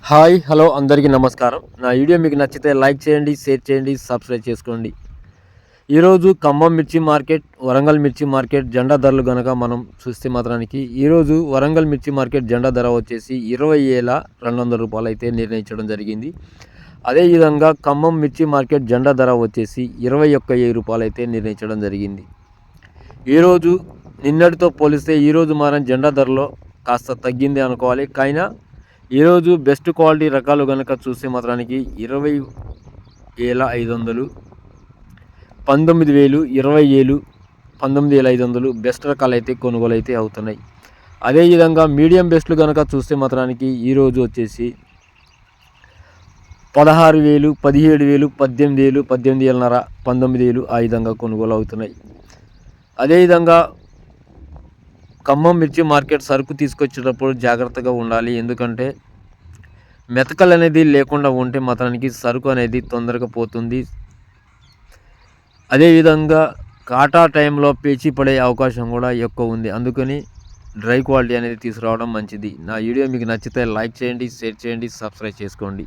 Hi hello అందరికీ నమస్కారం. నా వీడియో మీకు నచ్చితే లైక్ చేయండి, షేర్ చేయండి, సబ్స్క్రైబ్ చేసుకోండి. ఈరోజు ఖమ్మం మిర్చి మార్కెట్, వరంగల్ మిర్చి మార్కెట్ జెండా ధరలు కనుక మనం చూస్తే మాత్రానికి ఈరోజు వరంగల్ మిర్చి మార్కెట్ జెండా ధర వచ్చేసి 20,200 రూపాయలు అయితే నిర్ణయించడం జరిగింది. అదేవిధంగా ఖమ్మం మిర్చి మార్కెట్ జెండా ధర వచ్చేసి 21,000 రూపాయలు అయితే నిర్ణయించడం జరిగింది. ఈరోజు నిన్నటితో పోలిస్తే ఈరోజు మాత్రం జెండా ధరలో కాస్త తగ్గింది అనుకోవాలి. కైనా ఈరోజు బెస్ట్ క్వాలిటీ రకాలు కనుక చూస్తే మాత్రానికి 20,500, 19,000, 20,000, 19,500 బెస్ట్ రకాలు అయితే కొనుగోలు అయితే అవుతున్నాయి. అదేవిధంగా మీడియం బెస్ట్లు కనుక చూస్తే మాత్రానికి ఈరోజు వచ్చేసి 16,000, 17,000, 18,000, 18,500, 19,000 ఆ విధంగా కొనుగోలు అవుతున్నాయి. అదేవిధంగా ఖమ్మం మిర్చి మార్కెట్ సరుకు తీసుకొచ్చేటప్పుడు జాగ్రత్తగా ఉండాలి. ఎందుకంటే మెతకలు అనేది లేకుండా ఉంటే మాత్రానికి సరుకు అనేది తొందరగా పోతుంది. అదేవిధంగా కాటా టైంలో పేచీ పడే అవకాశం కూడా ఎక్కువ ఉంది. అందుకని డ్రై క్వాలిటీ అనేది తీసుకురావడం మంచిది. నా వీడియో మీకు నచ్చితే లైక్ చేయండి, షేర్ చేయండి, సబ్స్క్రైబ్ చేసుకోండి.